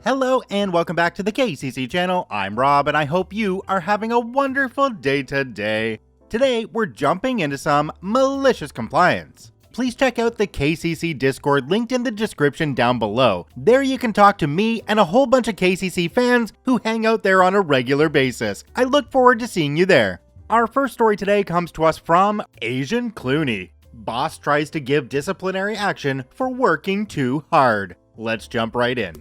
Hello and welcome back to the KCC channel. I'm Rob and I hope you are having a wonderful day today. Today we're jumping into some malicious compliance. Please check out the KCC Discord linked in the description down below. There you can talk to me and a whole bunch of KCC fans who hang out there on a regular basis. I look forward to seeing you there. Our first story today comes to us from Asian Clooney. Boss tries to give disciplinary action for working too hard. Let's jump right in.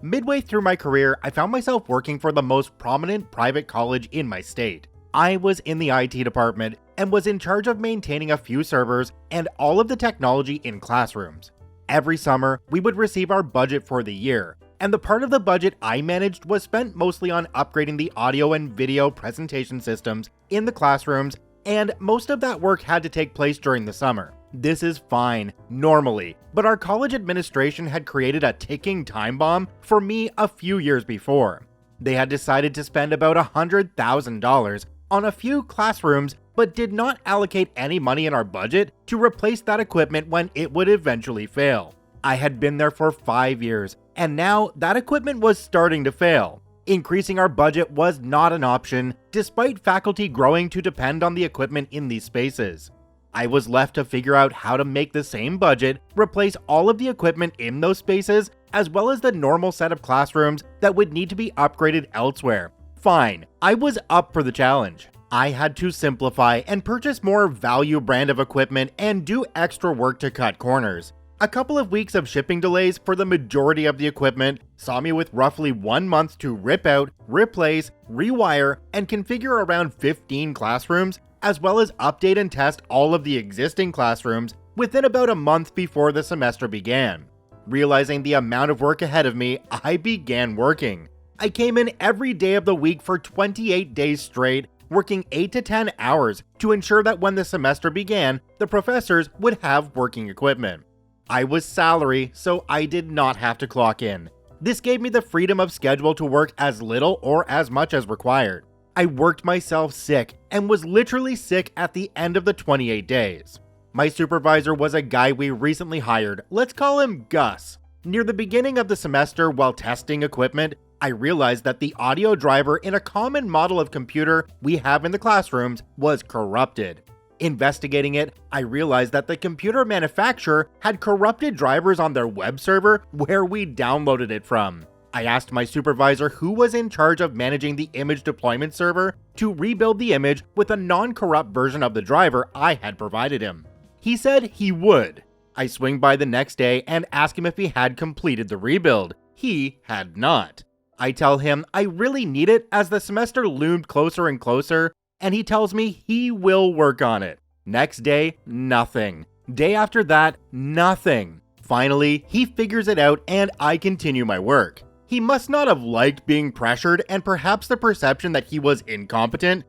Midway through my career, I found myself working for the most prominent private college in my state. I was in the IT department and was in charge of maintaining a few servers and all of the technology in classrooms. Every summer, we would receive our budget for the year, and the part of the budget I managed was spent mostly on upgrading the audio and video presentation systems in the classrooms, and most of that work had to take place during the summer. This is fine, normally, but our college administration had created a ticking time bomb for me a few years before. They had decided to spend about $100,000 on a few classrooms, but did not allocate any money in our budget to replace that equipment when it would eventually fail. I had been there for 5 years, and now that equipment was starting to fail. Increasing our budget was not an option, despite faculty growing to depend on the equipment in these spaces. I was left to figure out how to make the same budget replace all of the equipment in those spaces, as well as the normal set of classrooms that would need to be upgraded elsewhere. Fine, I was up for the challenge. I had to simplify and purchase more value brand of equipment and do extra work to cut corners. A couple of weeks of shipping delays for the majority of the equipment saw me with roughly 1 month to rip out, replace, rewire, and configure around 15 classrooms, as well as update and test all of the existing classrooms within about a month before the semester began. Realizing the amount of work ahead of me, I began working. I came in every day of the week for 28 days straight, working 8 to 10 hours to ensure that when the semester began, the professors would have working equipment. I was salary, so I did not have to clock in. This gave me the freedom of schedule to work as little or as much as required. I worked myself sick and was literally sick at the end of the 28 days. My supervisor was a guy we recently hired, let's call him Gus. Near the beginning of the semester while testing equipment, I realized that the audio driver in a common model of computer we have in the classrooms was corrupted. Investigating it, I realized that the computer manufacturer had corrupted drivers on their web server where we downloaded it from. I asked my supervisor who was in charge of managing the image deployment server to rebuild the image with a non-corrupt version of the driver I had provided him. He said he would. I swing by the next day and ask him if he had completed the rebuild. He had not. I tell him I really need it as the semester loomed closer and closer, and he tells me he will work on it. Next day, nothing. Day after that, nothing. Finally, he figures it out and I continue my work. He must not have liked being pressured, and perhaps the perception that he was incompetent,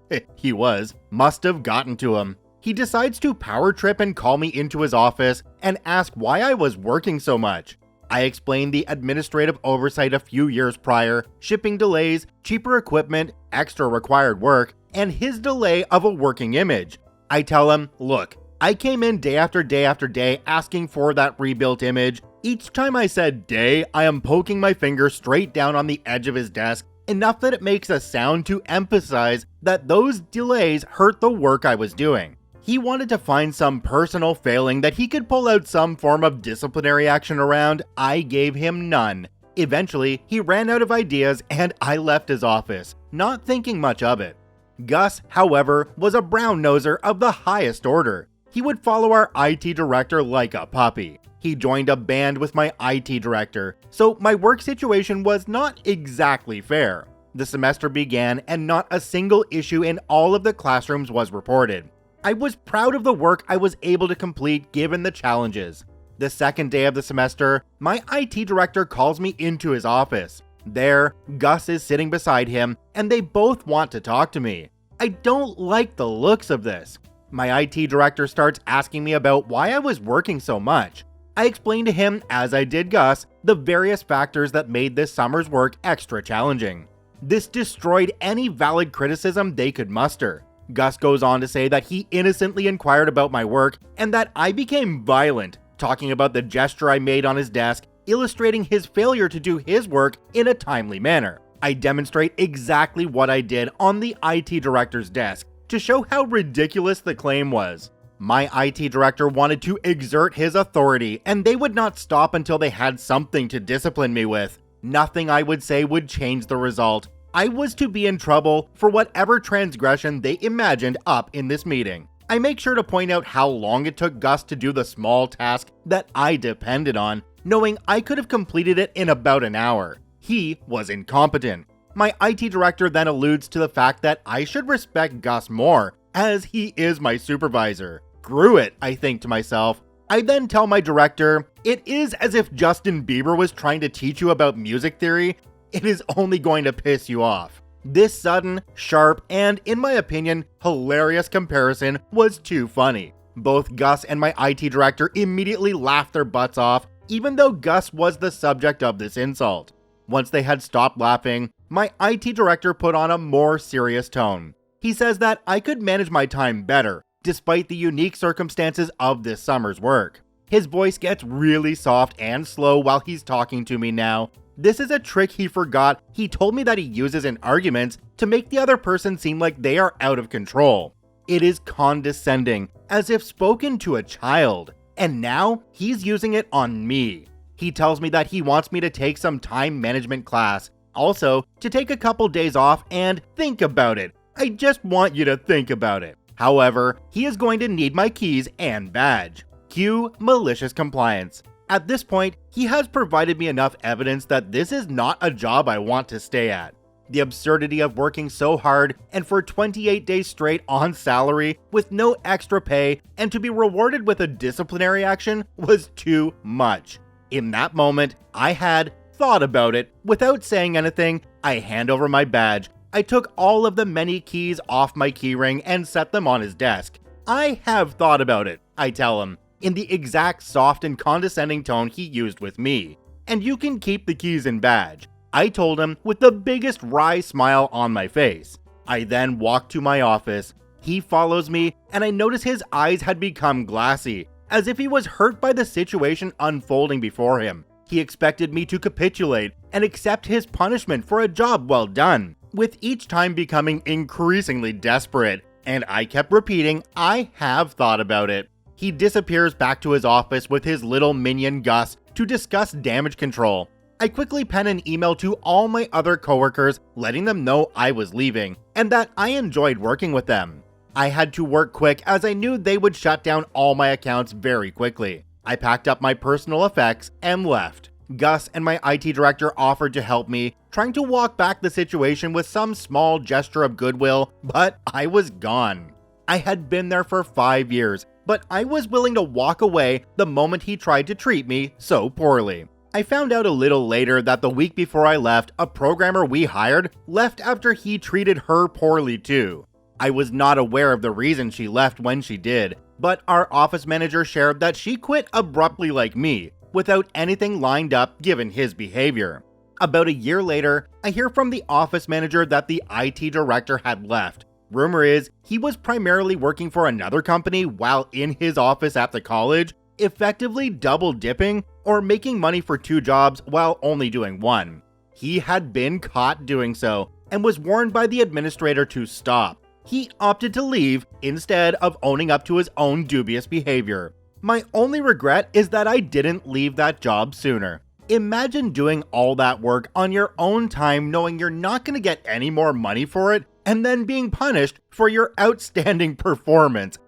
must have gotten to him. He decides to power trip and call me into his office and ask why I was working so much. I explained the administrative oversight a few years prior, shipping delays, cheaper equipment, extra required work, and his delay of a working image. I tell him, look, I came in day after day after day asking for that rebuilt image. Each time I said day, I am poking my finger straight down on the edge of his desk, enough that it makes a sound to emphasize that those delays hurt the work I was doing. He wanted to find some personal failing that he could pull out some form of disciplinary action around. I gave him none. Eventually, he ran out of ideas and I left his office, not thinking much of it. Gus, however, was a brown-noser of the highest order. He would follow our IT director like a puppy. He joined a band with my IT director, so my work situation was not exactly fair. The semester began and not a single issue in all of the classrooms was reported. I was proud of the work I was able to complete given the challenges. The second day of the semester, my IT director calls me into his office. There, Gus is sitting beside him, and they both want to talk to me. I don't like the looks of this. My IT director starts asking me about why I was working so much. I explained to him, as I did Gus, the various factors that made this summer's work extra challenging. This destroyed any valid criticism they could muster. Gus goes on to say that he innocently inquired about my work and that I became violent, talking about the gesture I made on his desk illustrating his failure to do his work in a timely manner. I demonstrate exactly what I did on the IT director's desk to show how ridiculous the claim was. My IT director wanted to exert his authority, and they would not stop until they had something to discipline me with. Nothing I would say would change the result. I was to be in trouble for whatever transgression they imagined up in this meeting. I make sure to point out how long it took Gus to do the small task that I depended on, knowing I could have completed it in about an hour. He was incompetent. My IT director then alludes to the fact that I should respect Gus more, as he is my supervisor. Screw it, I think to myself. I then tell my director, it is as if Justin Bieber was trying to teach you about music theory. It is only going to piss you off. This sudden, sharp, and, in my opinion, hilarious comparison was too funny. Both Gus and my IT director immediately laughed their butts off, even though Gus was the subject of this insult. Once they had stopped laughing, my IT director put on a more serious tone. He says that I could manage my time better, despite the unique circumstances of this summer's work. His voice gets really soft and slow while he's talking to me now. This is a trick he forgot he told me that he uses in arguments to make the other person seem like they are out of control. It is condescending, as if spoken to a child, and now he's using it on me. He tells me that he wants me to take some time management class, also to take a couple days off and think about it. I just want you to think about it. However, he is going to need my keys and badge. Cue malicious compliance. At this point, he has provided me enough evidence that this is not a job I want to stay at. The absurdity of working so hard and for 28 days straight on salary with no extra pay and to be rewarded with a disciplinary action was too much. In that moment, I had thought about it. Without saying anything, I hand over my badge. I took all of the many keys off my keyring and set them on his desk. I have thought about it, I tell him, in the exact soft and condescending tone he used with me. And you can keep the keys and badge, I told him with the biggest wry smile on my face. I then walk to my office. He follows me, and I notice his eyes had become glassy, as if he was hurt by the situation unfolding before him. He expected me to capitulate and accept his punishment for a job well done, with each time becoming increasingly desperate, and I kept repeating, I have thought about it. He disappears back to his office with his little minion Gus to discuss damage control. I quickly pen an email to all my other coworkers letting them know I was leaving, and that I enjoyed working with them. I had to work quick as I knew they would shut down all my accounts very quickly. I packed up my personal effects and left. Gus and my IT director offered to help me, trying to walk back the situation with some small gesture of goodwill, but I was gone. I had been there for 5 years, but I was willing to walk away the moment he tried to treat me so poorly. I found out a little later that the week before I left, a programmer we hired left after he treated her poorly too. I was not aware of the reason she left when she did, but our office manager shared that she quit abruptly like me, without anything lined up given his behavior. About a year later, I hear from the office manager that the IT director had left. Rumor is he was primarily working for another company while in his office at the college, effectively double dipping or making money for 2 jobs while only doing one. He had been caught doing so and was warned by the administrator to stop. He opted to leave instead of owning up to his own dubious behavior. My only regret is that I didn't leave that job sooner. Imagine doing all that work on your own time knowing you're not going to get any more money for it and then being punished for your outstanding performance.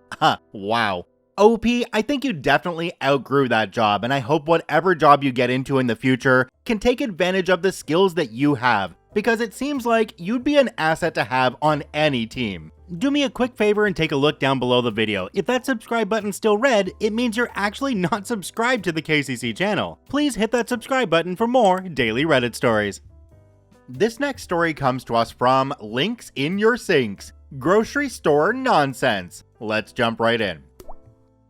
Wow. OP, I think you definitely outgrew that job, and I hope whatever job you get into in the future can take advantage of the skills that you have, because it seems like you'd be an asset to have on any team. Do me a quick favor and take a look down below the video. If that subscribe button's still red, it means you're actually not subscribed to the KCC channel. Please hit that subscribe button for more daily Reddit stories. This next story comes to us from Links in Your Sinks, grocery store nonsense. Let's jump right in.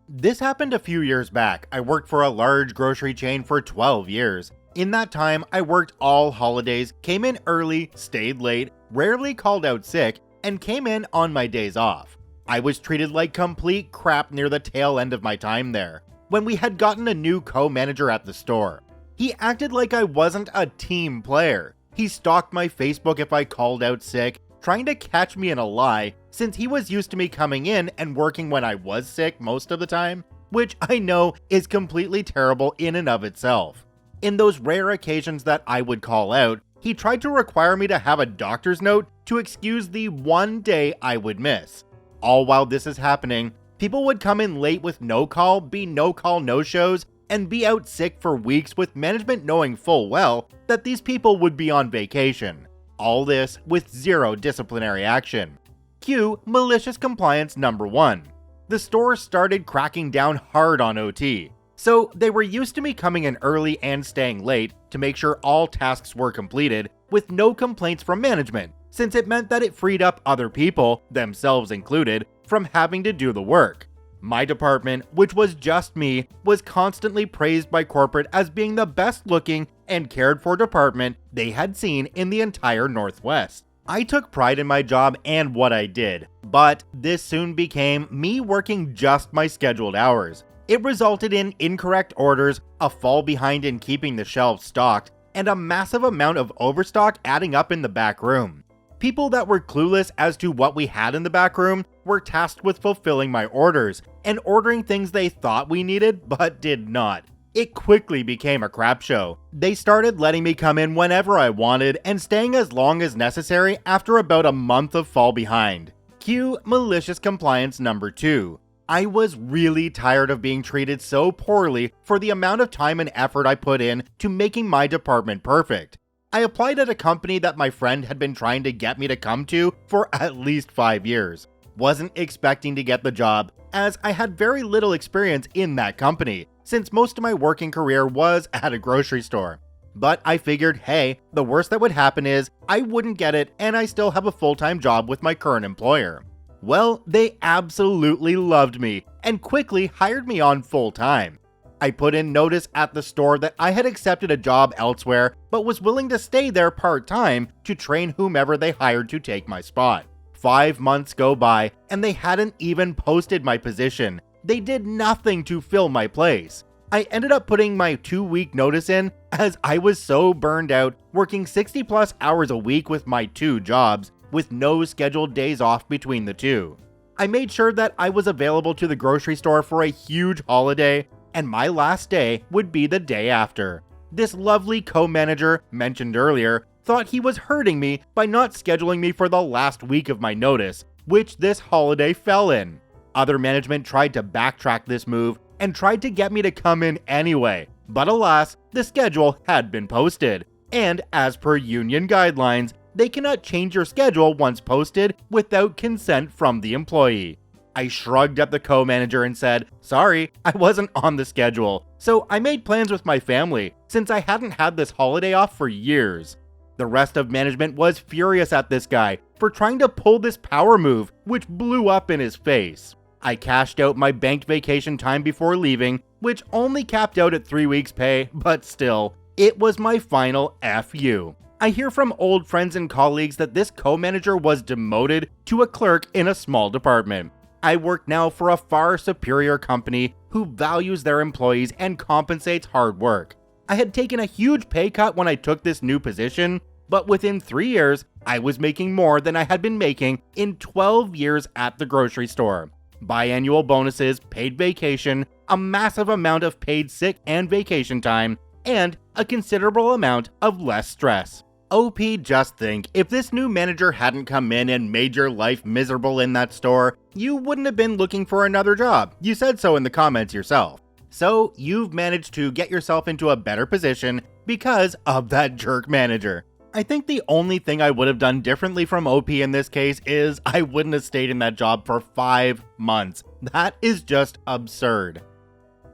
This happened a few years back. I worked for a large grocery chain for 12 years. In that time, I worked all holidays, came in early, stayed late, rarely called out sick, and came in on my days off. I was treated like complete crap near the tail end of my time there, when we had gotten a new co-manager at the store. He acted like I wasn't a team player. He stalked my Facebook if I called out sick, trying to catch me in a lie, since he was used to me coming in and working when I was sick most of the time, which I know is completely terrible in and of itself. In those rare occasions that I would call out, he tried to require me to have a doctor's note to excuse the one day I would miss. All while this is happening, people would come in late with no call, be no call no shows, and be out sick for weeks with management knowing full well that these people would be on vacation. All this with zero disciplinary action. Cue malicious compliance number 1. The store started cracking down hard on OT, so they were used to me coming in early and staying late to make sure all tasks were completed with no complaints from management, since it meant that it freed up other people, themselves included, from having to do the work. My department, which was just me, was constantly praised by corporate as being the best looking and cared for department they had seen in the entire Northwest. I took pride in my job and what I did, but this soon became me working just my scheduled hours. It resulted in incorrect orders, a fall behind in keeping the shelves stocked, and a massive amount of overstock adding up in the back room. People that were clueless as to what we had in the back room were tasked with fulfilling my orders and ordering things they thought we needed but did not. It quickly became a crap show. They started letting me come in whenever I wanted and staying as long as necessary after about a month of fall behind. Cue malicious compliance number 2. I was really tired of being treated so poorly for the amount of time and effort I put in to making my department perfect. I applied at a company that my friend had been trying to get me to come to for at least 5 years. Wasn't expecting to get the job, as I had very little experience in that company, since most of my working career was at a grocery store. But I figured, hey, the worst that would happen is I wouldn't get it and I still have a full-time job with my current employer. Well, they absolutely loved me and quickly hired me on full-time. I put in notice at the store that I had accepted a job elsewhere but was willing to stay there part-time to train whomever they hired to take my spot. 5 months go by and they hadn't even posted my position. They did nothing to fill my place. I ended up putting my 2-week notice in as I was so burned out working 60+ hours a week with my 2 jobs with no scheduled days off between the 2. I made sure that I was available to the grocery store for a huge holiday, and my last day would be the day after. This lovely co-manager, mentioned earlier, thought he was hurting me by not scheduling me for the last week of my notice, which this holiday fell in. Other management tried to backtrack this move and tried to get me to come in anyway, but alas, the schedule had been posted, and as per union guidelines, they cannot change your schedule once posted without consent from the employee. I shrugged at the co-manager and said, sorry, I wasn't on the schedule, so I made plans with my family since I hadn't had this holiday off for years. The rest of management was furious at this guy for trying to pull this power move, which blew up in his face. I cashed out my banked vacation time before leaving, which only capped out at 3 weeks pay, but still, it was my final FU. I hear from old friends and colleagues that this co-manager was demoted to a clerk in a small department. I work now for a far superior company who values their employees and compensates hard work. I had taken a huge pay cut when I took this new position, but within 3 years, I was making more than I had been making in 12 years at the grocery store. Biannual bonuses, paid vacation, a massive amount of paid sick and vacation time, and a considerable amount of less stress. OP, just think, if this new manager hadn't come in and made your life miserable in that store, you wouldn't have been looking for another job. You said so in the comments yourself. So you've managed to get yourself into a better position because of that jerk manager. I think the only thing I would have done differently from OP in this case is I wouldn't have stayed in that job for 5 months. That is just absurd.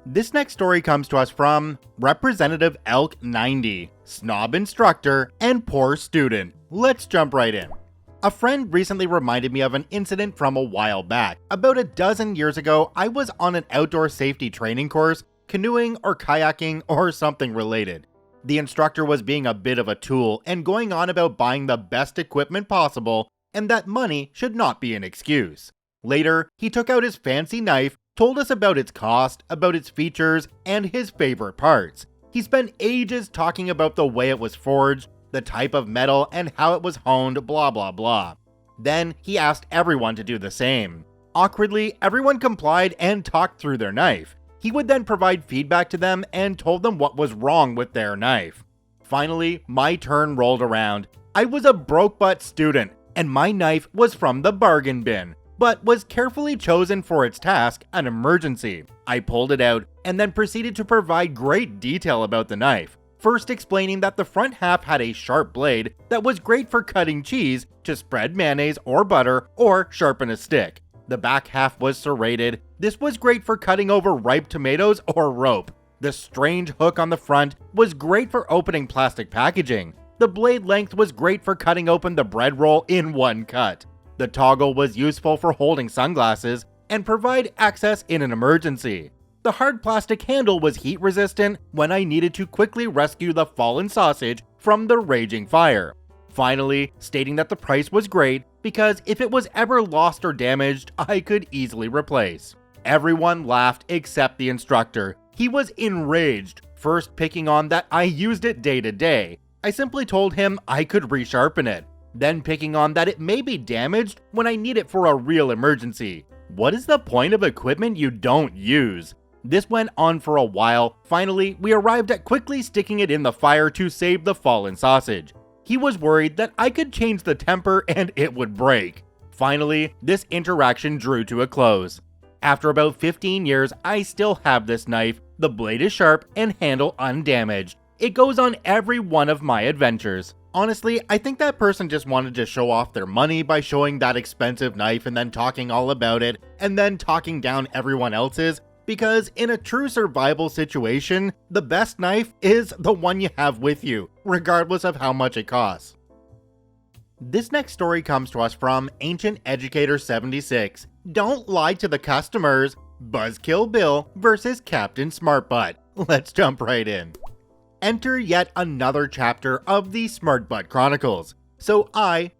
This next story comes to us from Representative Elk 90, Snob Instructor, and Poor Student. Let's jump right in. A friend recently reminded me of an incident from a while back. About a dozen years ago, I was on an outdoor safety training course, canoeing or kayaking or something related. The instructor was being a bit of a tool and going on about buying the best equipment possible and that money should not be an excuse. Later, he took out his fancy knife, told us about its cost, about its features, and his favorite parts. He spent ages talking about the way it was forged, the type of metal, and how it was honed, blah blah blah. Then he asked everyone to do the same. Awkwardly, everyone complied and talked through their knife. He would then provide feedback to them and told them what was wrong with their knife. Finally, my turn rolled around. I was a broke-butt student, and my knife was from the bargain bin, but was carefully chosen for its task, an emergency. I pulled it out, and then proceeded to provide great detail about the knife, first explaining that the front half had a sharp blade that was great for cutting cheese, to spread mayonnaise or butter, or sharpen a stick. The back half was serrated. This was great for cutting over ripe tomatoes or rope. The strange hook on the front was great for opening plastic packaging. The blade length was great for cutting open the bread roll in one cut. The toggle was useful for holding sunglasses and provide access in an emergency. The hard plastic handle was heat resistant when I needed to quickly rescue the fallen sausage from the raging fire. Finally, stating that the price was great because if it was ever lost or damaged, I could easily replace. Everyone laughed except the instructor. He was enraged, first picking on that I used it day to day. I simply told him I could resharpen it, then picking on that it may be damaged when I need it for a real emergency. What is the point of equipment you don't use? This went on for a while. Finally, we arrived at quickly sticking it in the fire to save the fallen sausage. He was worried that I could change the temper and it would break. Finally, this interaction drew to a close. After about 15 years, I still have this knife. The blade is sharp and handle undamaged. It goes on every one of my adventures. Honestly, I think that person just wanted to show off their money by showing that expensive knife and then talking all about it, and then talking down everyone else's, because in a true survival situation, the best knife is the one you have with you, regardless of how much it costs. This next story comes to us from Ancient Educator 76. Don't lie to the customers. Buzzkill Bill versus Captain Smartbutt. Let's jump right in. Enter yet another chapter of the Smartbutt Chronicles. So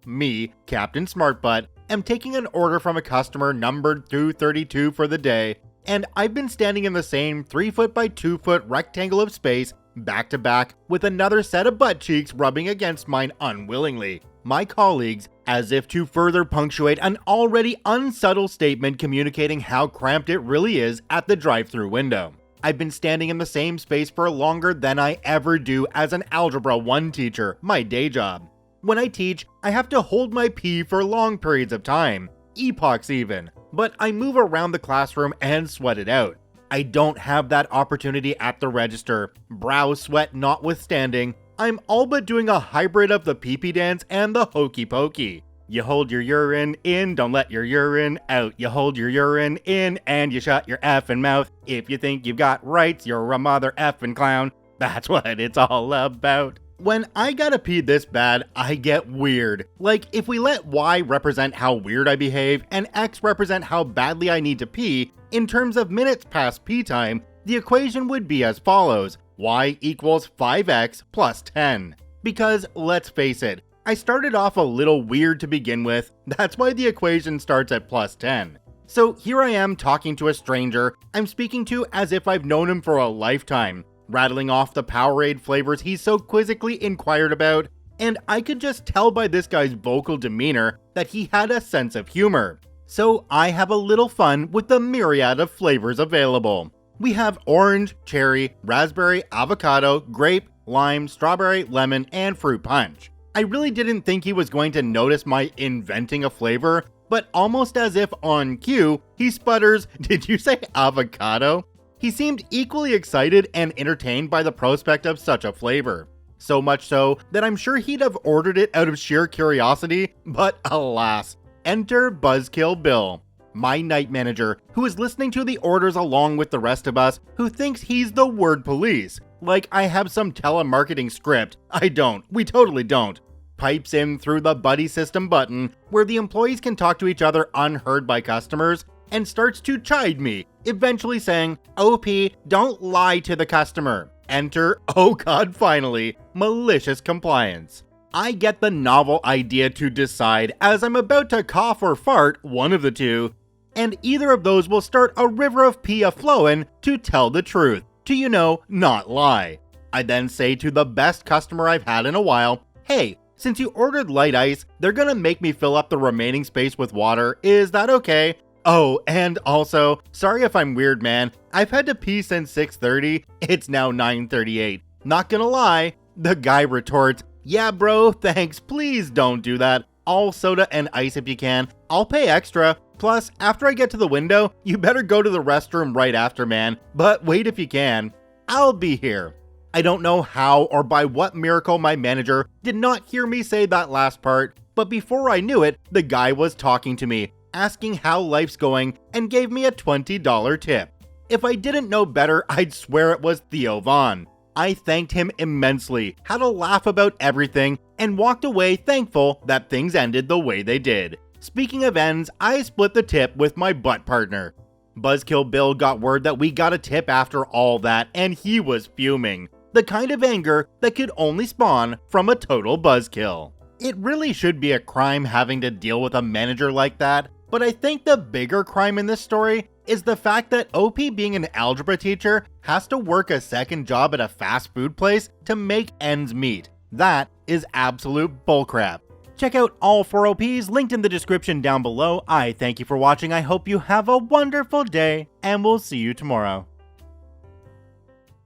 me, Captain Smartbutt, am taking an order from a customer numbered 232 for the day, and I've been standing in the same 3-foot by 2-foot rectangle of space, back to back, with another set of butt cheeks rubbing against mine unwillingly. My colleagues, as if to further punctuate an already unsubtle statement communicating how cramped it really is at the drive-thru window. I've been standing in the same space for longer than I ever do as an Algebra 1 teacher, my day job. When I teach, I have to hold my pee for long periods of time, epochs even, but I move around the classroom and sweat it out. I don't have that opportunity at the register. Brow sweat notwithstanding, I'm all but doing a hybrid of the pee-pee dance and the hokey pokey. You hold your urine in, don't let your urine out. You hold your urine in and you shut your effing mouth. If you think you've got rights, you're a mother effing clown. That's what it's all about. When I gotta pee this bad, I get weird. Like, if we let Y represent how weird I behave and X represent how badly I need to pee, in terms of minutes past pee time, the equation would be as follows. Y equals 5x plus 10. Because, let's face it, I started off a little weird to begin with. That's why the equation starts at plus 10. So here I am talking to a stranger I'm speaking to as if I've known him for a lifetime, rattling off the Powerade flavors he so quizzically inquired about, and I could just tell by this guy's vocal demeanor that he had a sense of humor. So I have a little fun with the myriad of flavors available. We have orange, cherry, raspberry, avocado, grape, lime, strawberry, lemon, and fruit punch. I really didn't think he was going to notice my inventing a flavor, but almost as if on cue, he sputters, "Did you say avocado?" He seemed equally excited and entertained by the prospect of such a flavor. So much so that I'm sure he'd have ordered it out of sheer curiosity, but alas, enter Buzzkill Bill, my night manager, who is listening to the orders along with the rest of us, who thinks he's the word police. Like I have some telemarketing script. I don't. We totally don't. Pipes in through the buddy system button, where the employees can talk to each other unheard by customers, and starts to chide me, eventually saying, "OP, don't lie to the customer." Enter, oh god, finally, malicious compliance. I get the novel idea to decide as I'm about to cough or fart, one of the two, and either of those will start a river of pee a-flowin' to tell the truth, to, not lie. I then say to the best customer I've had in a while, "Hey, since you ordered light ice, they're gonna make me fill up the remaining space with water. Is that okay? Oh, and also, sorry if I'm weird, man. I've had to pee since 6:30. It's now 9:38. Not gonna lie." The guy retorts, "Yeah, bro, thanks. Please don't do that. All soda and ice if you can. I'll pay extra. Plus, after I get to the window, you better go to the restroom right after, man. But wait if you can. I'll be here." I don't know how or by what miracle my manager did not hear me say that last part, but before I knew it, the guy was talking to me, asking how life's going, and gave me a $20 tip. If I didn't know better, I'd swear it was Theo Vaughn. I thanked him immensely, had a laugh about everything, and walked away thankful that things ended the way they did. Speaking of ends, I split the tip with my butt partner. Buzzkill Bill got word that we got a tip after all that, and he was fuming. The kind of anger that could only spawn from a total buzzkill. It really should be a crime having to deal with a manager like that, but I think the bigger crime in this story is the fact that OP, being an algebra teacher, has to work a second job at a fast food place to make ends meet. That is absolute bullcrap. Check out all 4 OPs linked in the description down below. I thank you for watching. I hope you have a wonderful day, and we'll see you tomorrow.